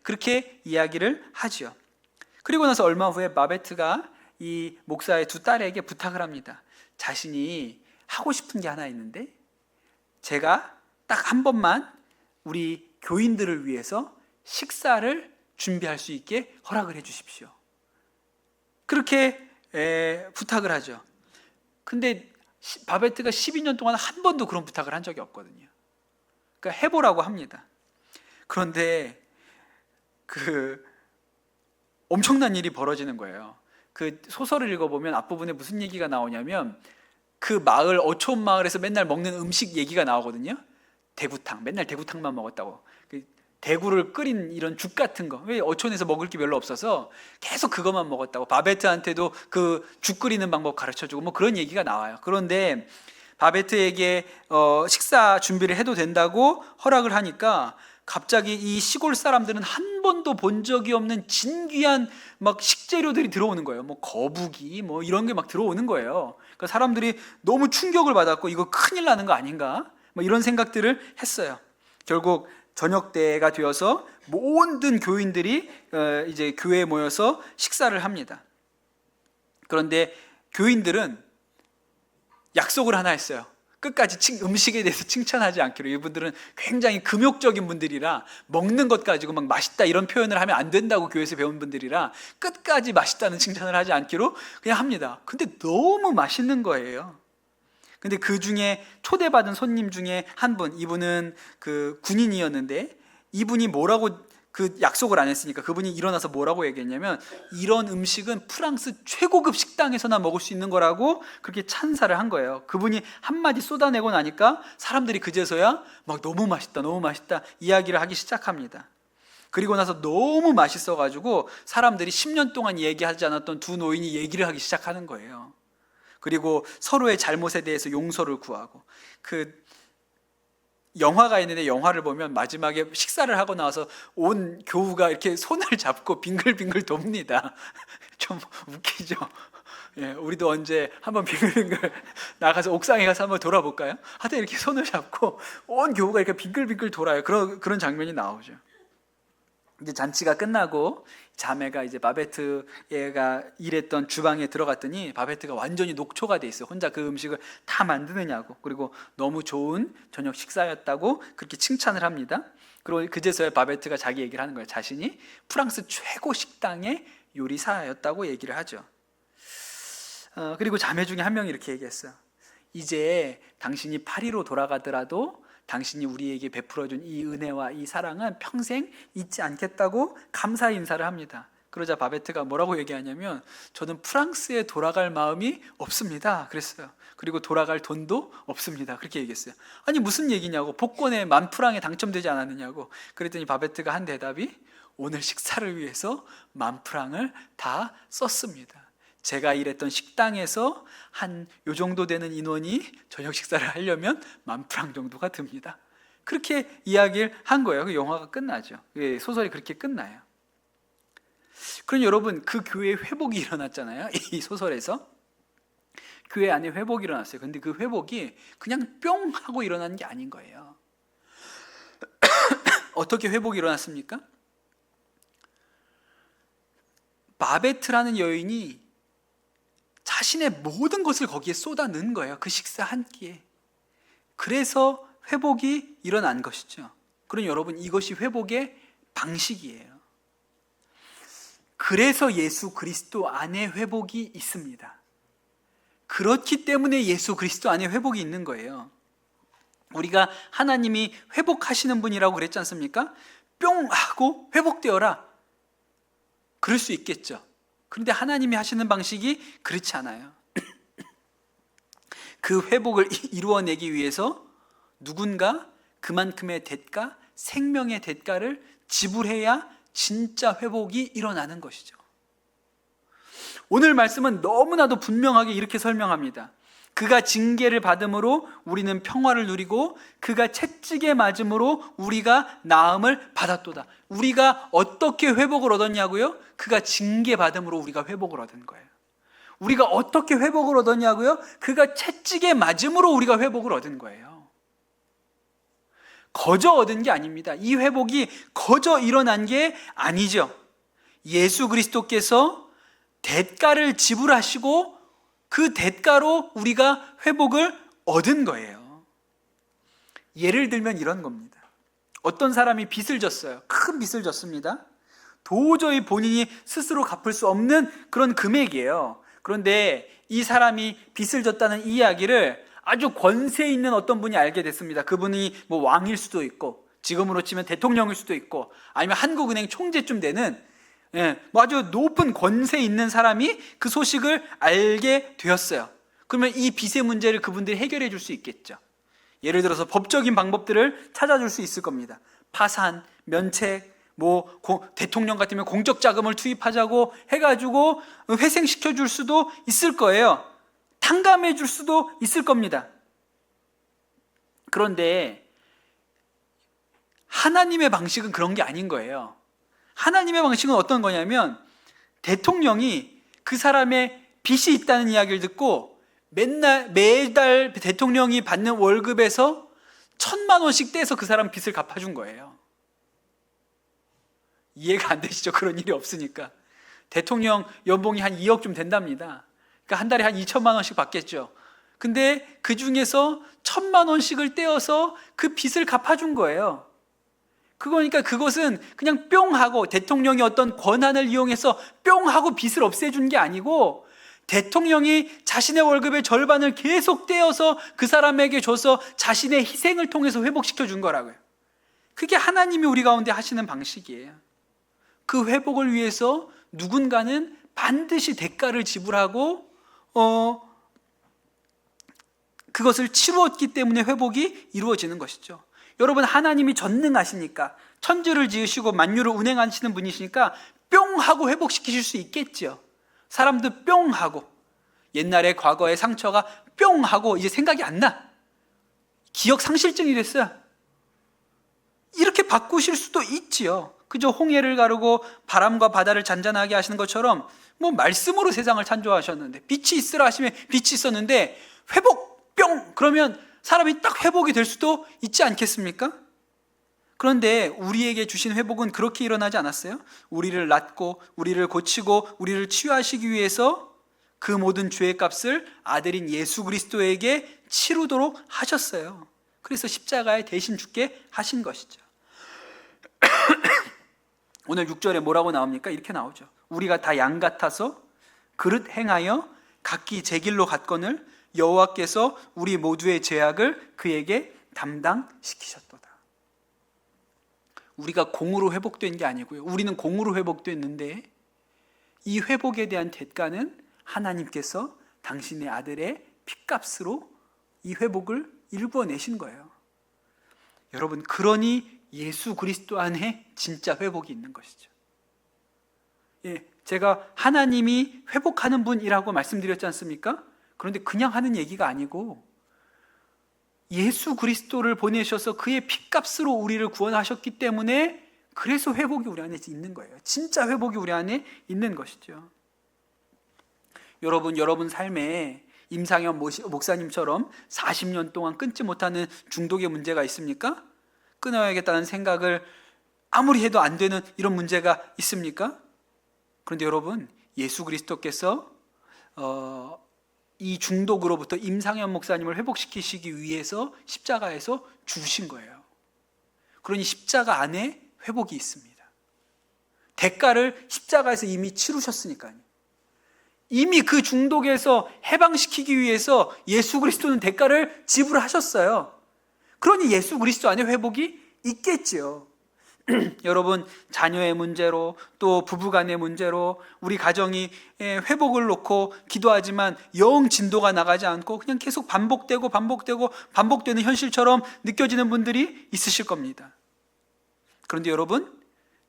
그렇게 이야기를 하죠. 그리고 나서 얼마 후에 바베트가 이 목사의 두 딸에게 부탁을 합니다. 자신이 하고 싶은 게 하나 있는데 제가 딱 한 번만 우리 교인들을 위해서 식사를 준비할 수 있게 허락을 해 주십시오. 그렇게 부탁을 하죠. 근데 바베트가 12년 동안 한 번도 그런 부탁을 한 적이 없거든요. 그러니까 해보라고 합니다. 그런데 엄청난 일이 벌어지는 거예요. 그 소설을 읽어보면 앞부분에 무슨 얘기가 나오냐면 그 마을, 어촌 마을에서 맨날 먹는 음식 얘기가 나오거든요. 대구탕, 맨날 대구탕만 먹었다고. 대구를 끓인 이런 죽 같은 거, 왜 어촌에서 먹을 게 별로 없어서 계속 그것만 먹었다고. 바베트한테도 그 죽 끓이는 방법 가르쳐주고 뭐 그런 얘기가 나와요. 그런데 바베트에게 식사 준비를 해도 된다고 허락을 하니까 갑자기 이 시골 사람들은 한 번도 본 적이 없는 진귀한 막 식재료들이 들어오는 거예요. 뭐 거북이 뭐 이런 게 막 들어오는 거예요. 그러니까 사람들이 너무 충격을 받았고 이거 큰일 나는 거 아닌가? 뭐 이런 생각들을 했어요. 결국 저녁 때가 되어서 모든 교인들이 이제 교회에 모여서 식사를 합니다. 그런데 교인들은 약속을 하나 했어요. 끝까지 음식에 대해서 칭찬하지 않기로. 이분들은 굉장히 금욕적인 분들이라 먹는 것 가지고 막 맛있다 이런 표현을 하면 안 된다고 교회에서 배운 분들이라 끝까지 맛있다는 칭찬을 하지 않기로 그냥 합니다. 근데 너무 맛있는 거예요. 근데 그 중에 초대받은 손님 중에 한 분, 이분은 그 군인이었는데 이분이 뭐라고 그 약속을 안 했으니까 그분이 일어나서 뭐라고 얘기했냐면 이런 음식은 프랑스 최고급 식당에서나 먹을 수 있는 거라고 그렇게 찬사를 한 거예요. 그분이 한마디 쏟아내고 나니까 사람들이 그제서야 막 너무 맛있다, 너무 맛있다 이야기를 하기 시작합니다. 그리고 나서 너무 맛있어가지고 사람들이 10년 동안 얘기하지 않았던 두 노인이 얘기를 하기 시작하는 거예요. 그리고 서로의 잘못에 대해서 용서를 구하고. 그 영화가 있는데 영화를 보면 마지막에 식사를 하고 나서 온 교우가 이렇게 손을 잡고 빙글빙글 돕니다. 좀 웃기죠? 예, 우리도 언제 한번 빙글빙글 나가서 옥상에 가서 한번 돌아볼까요? 하여튼 이렇게 손을 잡고 온 교우가 이렇게 빙글빙글 돌아요. 그런 장면이 나오죠. 이제 잔치가 끝나고 자매가 이제 바베트가 일했던 주방에 들어갔더니 바베트가 완전히 녹초가 돼 있어요. 혼자 그 음식을 다 만드느냐고. 그리고 너무 좋은 저녁 식사였다고 그렇게 칭찬을 합니다. 그리고 그제서야 바베트가 자기 얘기를 하는 거예요. 자신이 프랑스 최고 식당의 요리사였다고 얘기를 하죠. 그리고 자매 중에 한 명이 이렇게 얘기했어요. 이제 당신이 파리로 돌아가더라도 당신이 우리에게 베풀어준 이 은혜와 이 사랑은 평생 잊지 않겠다고 감사의 인사를 합니다. 그러자 바베트가 뭐라고 얘기하냐면 저는 프랑스에 돌아갈 마음이 없습니다 그랬어요. 그리고 돌아갈 돈도 없습니다 그렇게 얘기했어요. 아니 무슨 얘기냐고. 복권에 10,000프랑에 당첨되지 않았느냐고. 그랬더니 바베트가 한 대답이 오늘 식사를 위해서 10,000프랑을 다 썼습니다. 제가 일했던 식당에서 한 요 정도 되는 인원이 저녁 식사를 하려면 10,000프랑 정도가 듭니다. 그렇게 이야기를 한 거예요. 그 영화가 끝나죠. 소설이 그렇게 끝나요. 그럼 여러분 그 교회에 회복이 일어났잖아요. 이 소설에서 교회 안에 회복이 일어났어요. 근데 그 회복이 그냥 뿅 하고 일어난 게 아닌 거예요. 어떻게 회복이 일어났습니까? 마베트라는 여인이 자신의 모든 것을 거기에 쏟아 넣은 거예요. 그 식사 한 끼에. 그래서 회복이 일어난 것이죠. 그러니 여러분, 이것이 회복의 방식이에요. 그래서 예수 그리스도 안에 회복이 있습니다. 그렇기 때문에 예수 그리스도 안에 회복이 있는 거예요. 우리가 하나님이 회복하시는 분이라고 그랬지 않습니까? 뿅 하고 회복되어라, 그럴 수 있겠죠. 그런데 하나님이 하시는 방식이 그렇지 않아요. 그 회복을 이루어내기 위해서 누군가 그만큼의 대가, 생명의 대가를 지불해야 진짜 회복이 일어나는 것이죠. 오늘 말씀은 너무나도 분명하게 이렇게 설명합니다. 그가 징계를 받음으로 우리는 평화를 누리고 그가 채찍에 맞음으로 우리가 나음을 받았도다. 우리가 어떻게 회복을 얻었냐고요? 그가 징계받음으로 우리가 회복을 얻은 거예요. 우리가 어떻게 회복을 얻었냐고요? 그가 채찍에 맞음으로 우리가 회복을 얻은 거예요. 거저 얻은 게 아닙니다. 이 회복이 거저 일어난 게 아니죠. 예수 그리스도께서 대가를 지불하시고 그 대가로 우리가 회복을 얻은 거예요. 예를 들면 이런 겁니다. 어떤 사람이 빚을 졌어요. 큰 빚을 졌습니다. 도저히 본인이 스스로 갚을 수 없는 그런 금액이에요. 그런데 이 사람이 빚을 졌다는 이야기를 아주 권세 있는 어떤 분이 알게 됐습니다. 그분이 뭐 왕일 수도 있고, 지금으로 치면 대통령일 수도 있고, 아니면 한국은행 총재쯤 되는 뭐 아주 높은 권세 있는 사람이 그 소식을 알게 되었어요. 그러면 이 빚의 문제를 그분들이 해결해 줄 수 있겠죠. 예를 들어서 법적인 방법들을 찾아줄 수 있을 겁니다. 파산, 면책, 뭐 대통령 같으면 공적 자금을 투입하자고 해가지고 회생시켜 줄 수도 있을 거예요. 탕감해 줄 수도 있을 겁니다. 그런데 하나님의 방식은 그런 게 아닌 거예요. 하나님의 방식은 어떤 거냐면, 대통령이 그 사람의 빚이 있다는 이야기를 듣고 매달 대통령이 받는 월급에서 1,000만 원씩 떼서 그 사람 빚을 갚아준 거예요. 이해가 안 되시죠? 그런 일이 없으니까. 대통령 연봉이 한 2억쯤 된답니다. 그러니까 한 달에 한 2천만 원씩 받겠죠. 근데 그 중에서 1,000만 원씩을 떼어서 그 빚을 갚아준 거예요. 그거니까 그것은 그냥 뿅 하고 대통령이 어떤 권한을 이용해서 뿅 하고 빚을 없애준 게 아니고, 대통령이 자신의 월급의 절반을 계속 떼어서 그 사람에게 줘서 자신의 희생을 통해서 회복시켜 준 거라고요. 그게 하나님이 우리 가운데 하시는 방식이에요. 그 회복을 위해서 누군가는 반드시 대가를 지불하고 그것을 치루었기 때문에 회복이 이루어지는 것이죠. 여러분, 하나님이 전능하시니까, 천지를 지으시고 만유를 운행하시는 분이시니까 뿅 하고 회복시키실 수 있겠죠. 사람도 뿅 하고, 옛날에 과거의 상처가 뿅 하고 이제 생각이 안 나, 기억 상실증이 됐어요, 이렇게 바꾸실 수도 있지요. 그저 홍해를 가르고 바람과 바다를 잔잔하게 하시는 것처럼 뭐 말씀으로 세상을 창조하셨는데, 빛이 있으라 하시면 빛이 있었는데 회복 뿅 그러면 사람이 딱 회복이 될 수도 있지 않겠습니까? 그런데 우리에게 주신 회복은 그렇게 일어나지 않았어요? 우리를 낳고 우리를 고치고 우리를 치유하시기 위해서 그 모든 죄의 값을 아들인 예수 그리스도에게 치르도록 하셨어요. 그래서 십자가에 대신 죽게 하신 것이죠. 오늘 6절에 뭐라고 나옵니까? 이렇게 나오죠. 우리가 다 양 같아서 그릇 행하여 각기 제 길로 갔거늘 여호와께서 우리 모두의 죄악을 그에게 담당시키셨도다. 우리가 공으로 회복된 게 아니고요, 우리는 공으로 회복됐는데 이 회복에 대한 대가는 하나님께서 당신의 아들의 핏값으로 이 회복을 일궈내신 거예요. 여러분, 그러니 예수 그리스도 안에 진짜 회복이 있는 것이죠. 제가 하나님이 회복하는 분이라고 말씀드렸지 않습니까? 그런데 그냥 하는 얘기가 아니고 예수 그리스도를 보내셔서 그의 핏값으로 우리를 구원하셨기 때문에, 그래서 회복이 우리 안에 있는 거예요. 진짜 회복이 우리 안에 있는 것이죠. 여러분 삶에 임상현 목사님처럼 40년 동안 끊지 못하는 중독의 문제가 있습니까? 끊어야겠다는 생각을 아무리 해도 안 되는 이런 문제가 있습니까? 그런데 여러분, 예수 그리스도께서 이 중독으로부터 임상현 목사님을 회복시키시기 위해서 십자가에서 죽으신 거예요. 그러니 십자가 안에 회복이 있습니다. 대가를 십자가에서 이미 치르셨으니까요. 이미 그 중독에서 해방시키기 위해서 예수 그리스도는 대가를 지불하셨어요. 그러니 예수 그리스도 안에 회복이 있겠지요. 여러분, 자녀의 문제로 또 부부간의 문제로 우리 가정이 회복을 놓고 기도하지만 영 진도가 나가지 않고 그냥 계속 반복되는 현실처럼 느껴지는 분들이 있으실 겁니다. 그런데 여러분,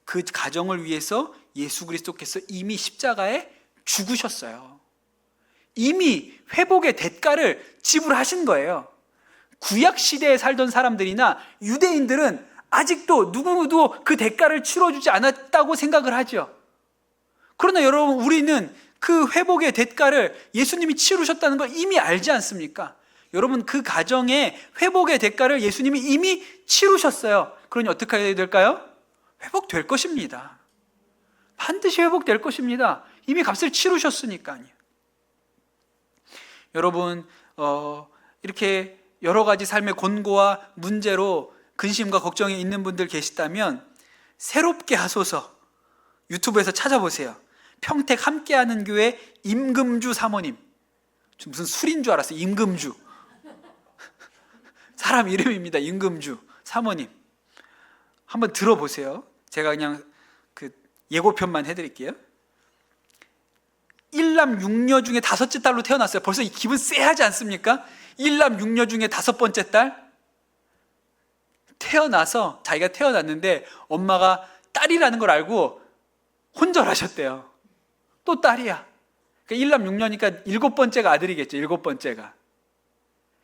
그 가정을 위해서 예수 그리스도께서 이미 십자가에 죽으셨어요. 이미 회복의 대가를 지불하신 거예요. 구약 시대에 살던 사람들이나 유대인들은 아직도 누구도 그 대가를 치러주지 않았다고 생각을 하죠. 그러나 여러분, 우리는 그 회복의 대가를 예수님이 치르셨다는 걸 이미 알지 않습니까? 여러분, 그 가정의 회복의 대가를 예수님이 이미 치르셨어요. 그러니 어떻게 해야 될까요? 회복될 것입니다. 반드시 회복될 것입니다. 이미 값을 치르셨으니까요. 여러분, 이렇게 여러 가지 삶의 곤고와 문제로 근심과 걱정이 있는 분들 계시다면 새롭게 하소서. 유튜브에서 찾아보세요. 평택 함께하는 교회 임금주 사모님. 무슨 술인 줄 알았어요. 임금주. 사람 이름입니다. 임금주 사모님. 한번 들어보세요. 제가 그냥 그 예고편만 해드릴게요. 1남 6녀 중에 5째 딸로 태어났어요. 벌써 이 기분 쎄하지 않습니까? 1남 6녀 중에 5번째 딸. 태어나서 자기가 태어났는데 엄마가 딸이라는 걸 알고 혼절하셨대요. 또 딸이야. 그러니까 1남 6녀니까 7번째가 아들이겠죠. 7번째가.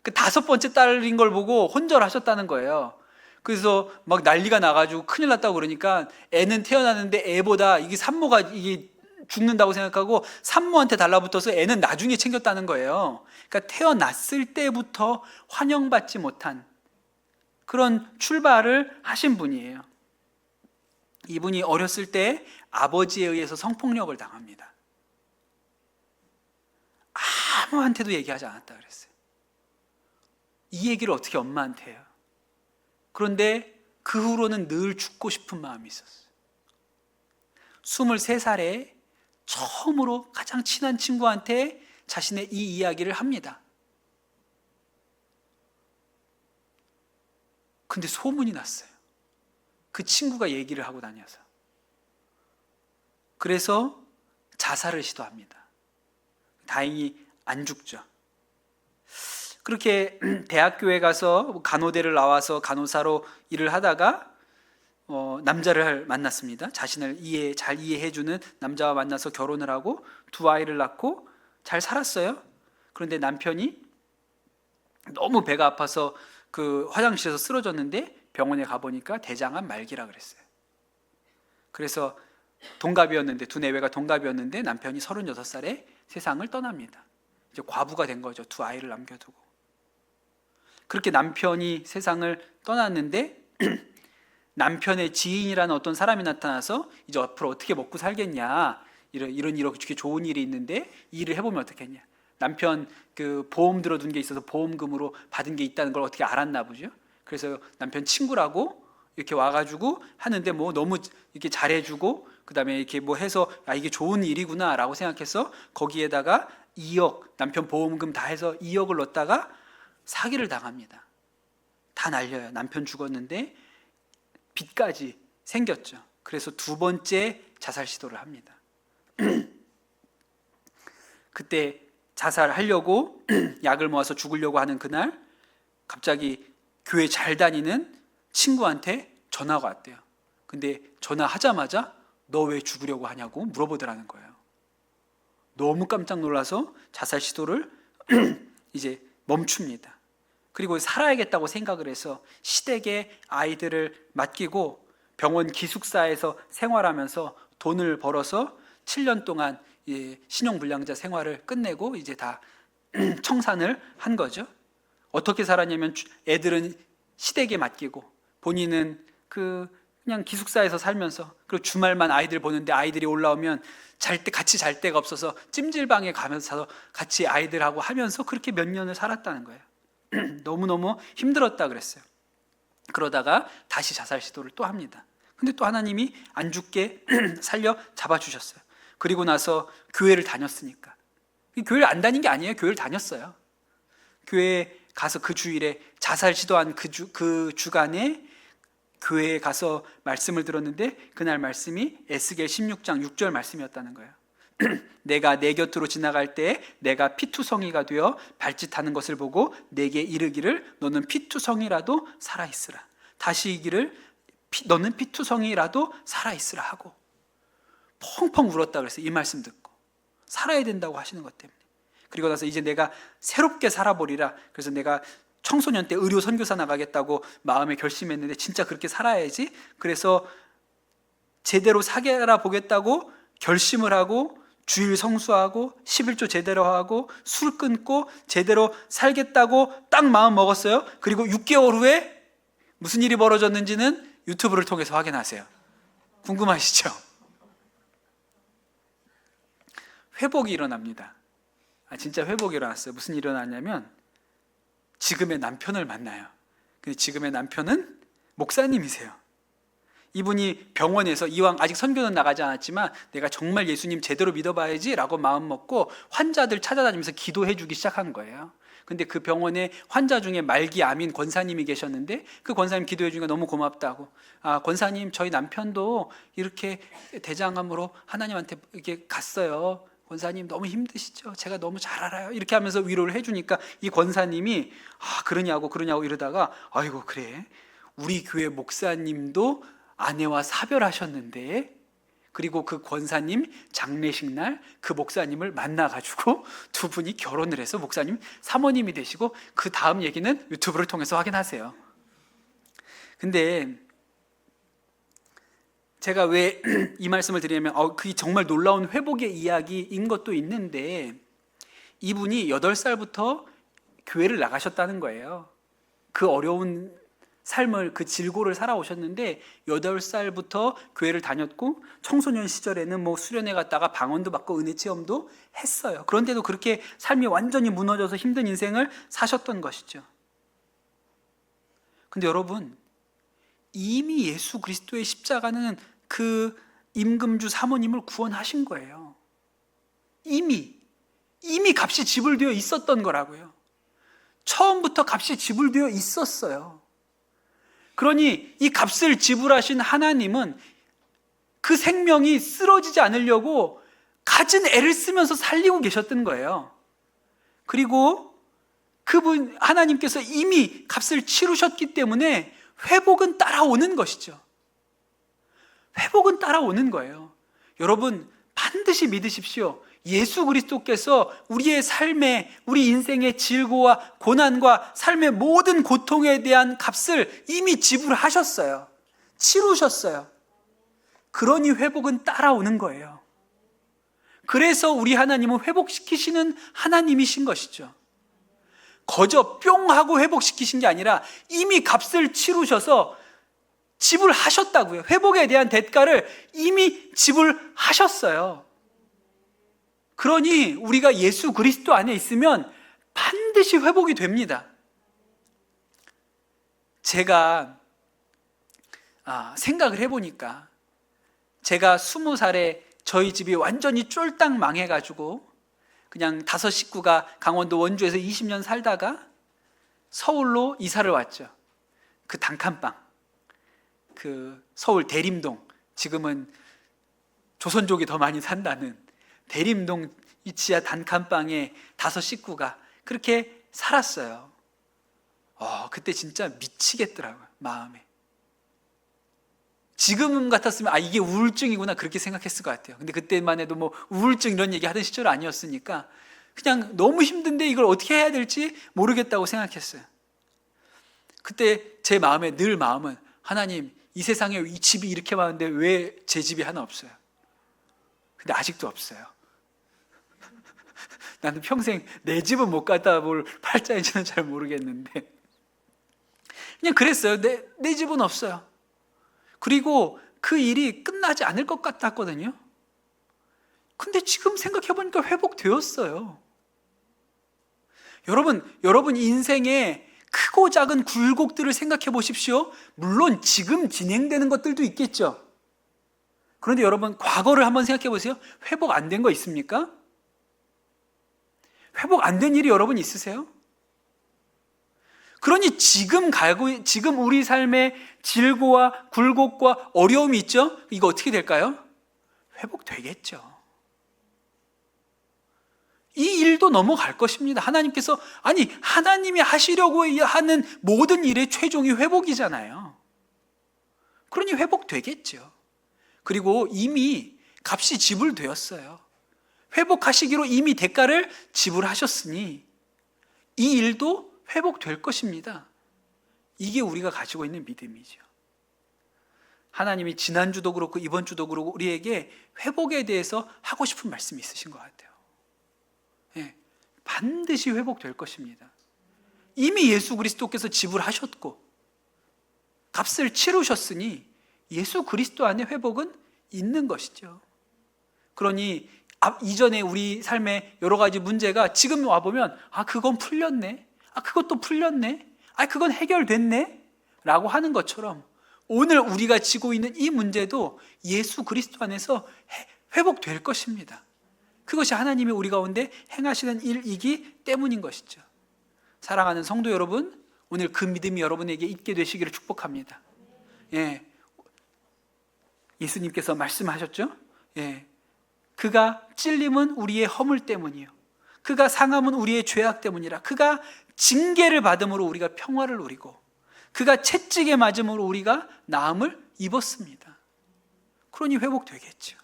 그 5번째 딸인 걸 보고 혼절하셨다는 거예요. 그래서 막 난리가 나가지고 큰일 났다고 그러니까 애는 태어났는데 애보다 이게 산모가 이게 죽는다고 생각하고 산모한테 달라붙어서 애는 나중에 챙겼다는 거예요. 그러니까 태어났을 때부터 환영받지 못한 그런 출발을 하신 분이에요. 이분이 어렸을 때 아버지에 의해서 성폭력을 당합니다. 아무한테도 얘기하지 않았다 그랬어요. 이 얘기를 어떻게 엄마한테 해요? 그런데 그 후로는 늘 죽고 싶은 마음이 있었어요. 23살에 처음으로 가장 친한 친구한테 자신의 이 이야기를 합니다. 근데 소문이 났어요. 그 친구가 얘기를 하고 다녀서. 그래서 자살을 시도합니다. 다행히 안 죽죠. 그렇게 대학교에 가서 간호대를 나와서 간호사로 일을 하다가 남자를 만났습니다. 자신을 잘 이해해주는 남자와 만나서 결혼을 하고 2아이를 낳고 잘 살았어요. 그런데 남편이 너무 배가 아파서 그 화장실에서 쓰러졌는데 병원에 가보니까 대장암 말기라 그랬어요. 그래서 동갑이었는데, 두 내외가 동갑이었는데 남편이 36살에 세상을 떠납니다. 이제 과부가 된 거죠. 2아이를 남겨두고. 그렇게 남편이 세상을 떠났는데 남편의 지인이라는 어떤 사람이 나타나서 이제 앞으로 어떻게 먹고 살겠냐, 이렇게 좋은 일이 있는데 이 일을 해보면 어떻겠냐. 남편 그 보험 들어둔 게 있어서 보험금으로 받은 게 있다는 걸 어떻게 알았나 보죠. 그래서 남편 친구라고 이렇게 와가지고 하는데 뭐 너무 이렇게 잘해주고 그다음에 이렇게 뭐 해서 이게 좋은 일이구나라고 생각해서 거기에다가 2억, 남편 보험금 다 해서 2억을 넣었다가 사기를 당합니다. 다 날려요. 남편 죽었는데 빚까지 생겼죠. 그래서 2번째 자살 시도를 합니다. 그때 자살하려고 약을 모아서 죽으려고 하는 그날 갑자기 교회 잘 다니는 친구한테 전화가 왔대요. 근데 전화하자마자 너 왜 죽으려고 하냐고 물어보더라는 거예요. 너무 깜짝 놀라서 자살 시도를 이제 멈춥니다. 그리고 살아야겠다고 생각을 해서 시댁에 아이들을 맡기고 병원 기숙사에서 생활하면서 돈을 벌어서 7년 동안 신용불량자 생활을 끝내고 이제 다 청산을 한 거죠. 어떻게 살았냐면 애들은 시댁에 맡기고 본인은 그냥 기숙사에서 살면서, 그리고 주말만 아이들 보는데 아이들이 올라오면 같이 잘 데가 없어서 찜질방에 가면서 같이 아이들하고 하면서 그렇게 몇 년을 살았다는 거예요. 너무너무 힘들었다 그랬어요. 그러다가 다시 자살 시도를 또 합니다. 근데 또 하나님이 안 죽게 살려 잡아주셨어요. 그리고 나서 교회를 다녔으니까. 교회를 안 다닌 게 아니에요. 교회를 다녔어요. 교회에 가서 그 주일에 자살 시도한 그 주간에 교회에 가서 말씀을 들었는데, 그날 말씀이 에스겔 16장 6절 말씀이었다는 거예요. 내가 내 곁으로 지나갈 때 내가 피투성이가 되어 발짓하는 것을 보고 내게 이르기를 너는 피투성이라도 살아있으라. 다시 이기를 너는 피투성이라도 살아있으라 하고 펑펑 울었다 그랬어요. 이 말씀 듣고 살아야 된다고 하시는 것 때문에. 그리고 나서 이제 내가 새롭게 살아보리라. 그래서 내가 청소년 때 의료 선교사 나가겠다고 마음에 결심했는데 진짜 그렇게 살아야지. 그래서 제대로 살아 보겠다고 결심을 하고 주일 성수하고 11조 제대로 하고 술 끊고 제대로 살겠다고 딱 마음 먹었어요. 그리고 6개월 후에 무슨 일이 벌어졌는지는 유튜브를 통해서 확인하세요. 궁금하시죠? 회복이 일어납니다. 진짜 회복이 일어났어요. 무슨 일이 일어났냐면 지금의 남편을 만나요. 근데 지금의 남편은 목사님이세요. 이분이 병원에서 이왕 아직 선교는 나가지 않았지만 내가 정말 예수님 제대로 믿어봐야지 라고 마음 먹고 환자들 찾아다니면서 기도해 주기 시작한 거예요. 근데 그 병원에 환자 중에 말기 암인 권사님이 계셨는데 그 권사님 기도해 주니까 너무 고맙다고, 권사님 저희 남편도 이렇게 대장암으로 하나님한테 이렇게 갔어요. 권사님 너무 힘드시죠? 제가 너무 잘 알아요. 이렇게 하면서 위로를 해주니까 이 권사님이 그러냐고 이러다가 아이고 그래, 우리 교회 목사님도 아내와 사별하셨는데, 그리고 그 권사님 장례식 날 그 목사님을 만나가지고 두 분이 결혼을 해서 목사님 사모님이 되시고, 그 다음 얘기는 유튜브를 통해서 확인하세요. 근데 제가 왜 이 말씀을 드리냐면 그게 정말 놀라운 회복의 이야기인 것도 있는데, 이분이 8살부터 교회를 나가셨다는 거예요. 그 어려운 삶을, 그 질고를 살아오셨는데 8살부터 교회를 다녔고 청소년 시절에는 수련회 갔다가 방언도 받고 은혜 체험도 했어요. 그런데도 그렇게 삶이 완전히 무너져서 힘든 인생을 사셨던 것이죠. 근데 여러분, 이미 예수 그리스도의 십자가는 그 임금주 사모님을 구원하신 거예요. 이미 값이 지불되어 있었던 거라고요. 처음부터 값이 지불되어 있었어요. 그러니 이 값을 지불하신 하나님은 그 생명이 쓰러지지 않으려고 갖은 애를 쓰면서 살리고 계셨던 거예요. 그리고 그분 하나님께서 이미 값을 치르셨기 때문에 회복은 따라오는 것이죠. 회복은 따라오는 거예요. 여러분 반드시 믿으십시오. 예수 그리스도께서 우리의 삶에, 우리 인생의 질고와 고난과 삶의 모든 고통에 대한 값을 이미 지불하셨어요. 치르셨어요. 그러니 회복은 따라오는 거예요. 그래서 우리 하나님은 회복시키시는 하나님이신 것이죠. 거저 뿅 하고 회복시키신 게 아니라 이미 값을 치르셔서 지불하셨다고요. 회복에 대한 대가를 이미 지불하셨어요. 그러니 우리가 예수 그리스도 안에 있으면 반드시 회복이 됩니다. 제가 생각을 해보니까 제가 20살에 저희 집이 완전히 쫄딱 망해가지고 그냥 5 식구가 강원도 원주에서 20년 살다가 서울로 이사를 왔죠. 그 단칸방, 그 서울 대림동, 지금은 조선족이 더 많이 산다는 대림동 이 지하 단칸방에 5 식구가 그렇게 살았어요. 그때 진짜 미치겠더라고요, 마음에. 지금 같았으면 이게 우울증이구나 그렇게 생각했을 것 같아요. 근데 그때만 해도 우울증 이런 얘기 하던 시절 아니었으니까 그냥 너무 힘든데 이걸 어떻게 해야 될지 모르겠다고 생각했어요. 그때 제 마음에 늘 마음은, 하나님 이 세상에 이 집이 이렇게 많은데 왜 제 집이 하나 없어요? 근데 아직도 없어요. 나는 평생 내 집은 못 갖다 볼 팔자인지는 잘 모르겠는데 그냥 그랬어요. 내 집은 없어요. 그리고 그 일이 끝나지 않을 것 같았거든요. 근데 지금 생각해보니까 회복되었어요. 여러분 인생의 크고 작은 굴곡들을 생각해 보십시오. 물론 지금 진행되는 것들도 있겠죠. 그런데 여러분 과거를 한번 생각해 보세요. 회복 안 된 거 있습니까? 회복 안 된 일이 여러분 있으세요? 그러니 지금 우리 삶의 질고와 굴곡과 어려움이 있죠? 이거 어떻게 될까요? 회복되겠죠. 이 일도 넘어갈 것입니다. 하나님이 하시려고 하는 모든 일의 최종이 회복이잖아요. 그러니 회복되겠죠. 그리고 이미 값이 지불되었어요. 회복하시기로 이미 대가를 지불하셨으니 이 일도 회복될 것입니다. 이게 우리가 가지고 있는 믿음이죠. 하나님이 지난주도 그렇고 이번 주도 그렇고 우리에게 회복에 대해서 하고 싶은 말씀이 있으신 것 같아요. 반드시 회복될 것입니다. 이미 예수 그리스도께서 지불하셨고 값을 치르셨으니 예수 그리스도 안에 회복은 있는 것이죠. 그러니 이전에 우리 삶의 여러 가지 문제가 지금 와보면 그건 풀렸네, 그것도 풀렸네, 그건 해결됐네 라고 하는 것처럼 오늘 우리가 지고 있는 이 문제도 예수 그리스도 안에서 회복될 것입니다. 그것이 하나님이 우리 가운데 행하시는 일이기 때문인 것이죠. 사랑하는 성도 여러분, 오늘 그 믿음이 여러분에게 있게 되시기를 축복합니다. 예수님께서 말씀하셨죠? 그가 찔림은 우리의 허물 때문이요, 그가 상함은 우리의 죄악 때문이라. 그가 징계를 받음으로 우리가 평화를 누리고 그가 채찍에 맞음으로 우리가 나음을 입었습니다. 그러니 회복되겠죠.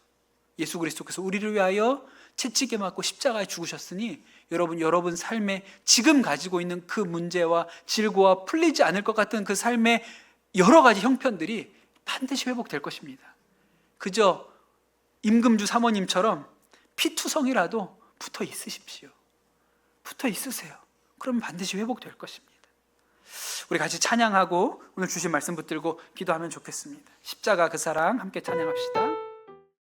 예수 그리스도께서 우리를 위하여 채찍에 맞고 십자가에 죽으셨으니 여러분 삶에 지금 가지고 있는 그 문제와 질고와 풀리지 않을 것 같은 그 삶의 여러 가지 형편들이 반드시 회복될 것입니다. 그저 임금주 사모님처럼 피투성이라도 붙어 있으십시오. 붙어 있으세요. 그러면 반드시 회복될 것입니다. 우리 같이 찬양하고 오늘 주신 말씀 붙들고 기도하면 좋겠습니다. 십자가 그 사랑 함께 찬양합시다.